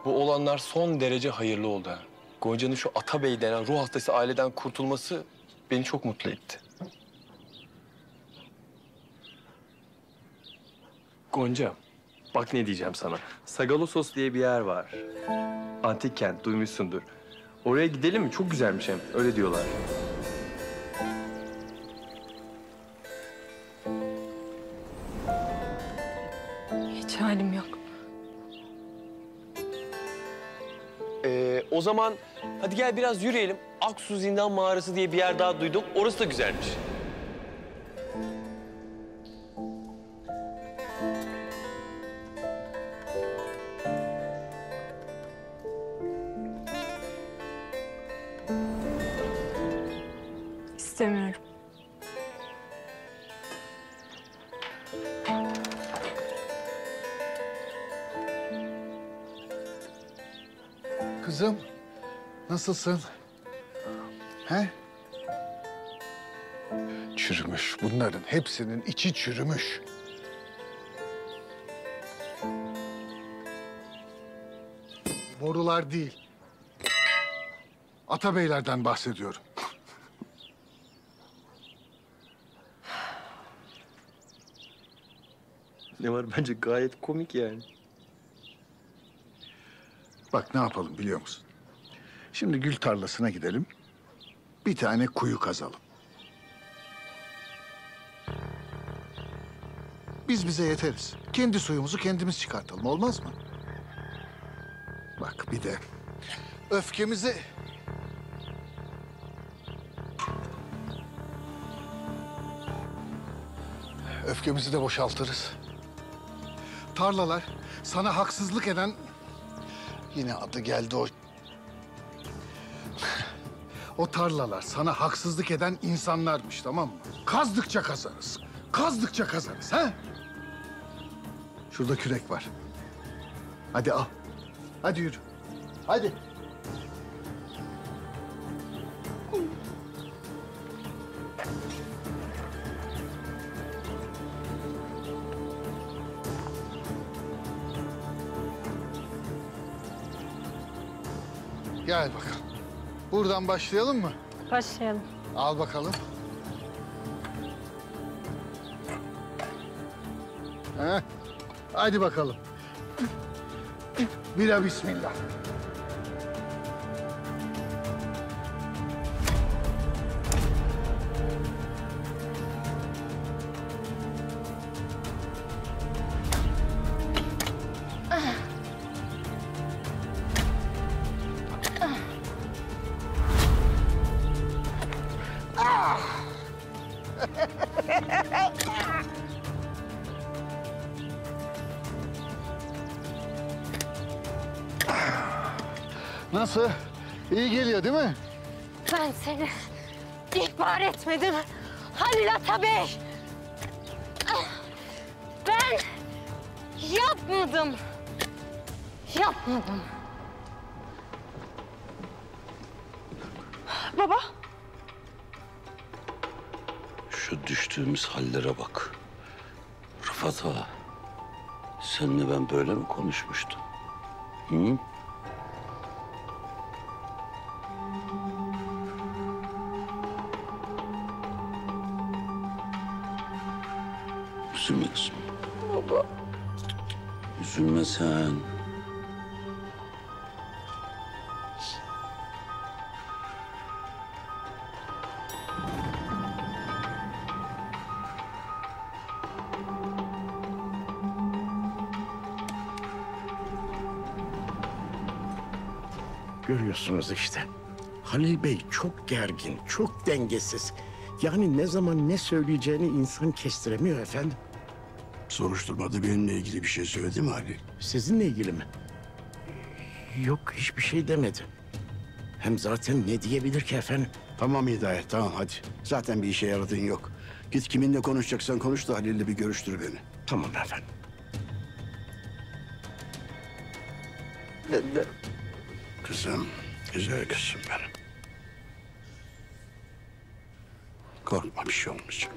Bu olanlar son derece hayırlı oldu ha. Gonca'nın şu Atabey denen ruh hastası aileden kurtulması beni çok mutlu etti. Gonca, bak ne diyeceğim sana. Sagalassos diye bir yer var. Antik kent, duymuşsundur. Oraya gidelim mi? Çok güzelmiş hem. Öyle diyorlar. Hiç halim yok. O zaman hadi gel biraz yürüyelim. Aksu Zindan Mağarası diye bir yer daha duydum. Orası da güzelmiş. İstemiyorum. Kızım, nasılsın? He? Çürümüş. Bunların hepsinin içi çürümüş. Borular değil. Atabeylerden bahsediyorum. Ne var bence gayet komik yani. Bak ne yapalım biliyor musun? Şimdi gül tarlasına gidelim. Bir tane kuyu kazalım. Biz bize yeteriz. Kendi suyumuzu kendimiz çıkartalım. Olmaz mı? Bak bir de öfkemizi... Öfkemizi de boşaltırız. Tarlalar sana haksızlık eden... Yine adı geldi o... O tarlalar sana haksızlık eden insanlarmış, tamam mı? Kazdıkça kazarız. Kazdıkça kazarız, ha? Şurada kürek var. Hadi al. Hadi yürü. Hadi. Gel bakalım. Buradan başlayalım mı? Başlayalım. Al bakalım. Ha? Hadi bakalım. Bila bismillah. Nasıl? İyi geliyor değil mi? Ben seni ihbar etmedim Halil Atabey. Ben yapmadım. Yapmadım. Baba. Şu düştüğümüz hallere bak. Rıfat ağa, seninle ben böyle mi konuşmuştum? Hı? Üzülme kızım. Baba. Üzülme sen. Görüyorsunuz işte. Halil Bey çok gergin, çok dengesiz. Yani ne zaman ne söyleyeceğini insan kestiremiyor efendim. Soruşturmada benimle ilgili bir şey söyledi mi Halil? Sizinle ilgili mi? Yok, hiçbir şey demedi. Hem zaten ne diyebilir ki efendim? Tamam Hidayet, tamam hadi. Zaten bir işe yaradığın yok. Git kiminle konuşacaksan konuş da Halil'le bir görüştür beni. Tamam efendim. Kızım, güzel kızım benim. Korkma, bir şey olmayacak.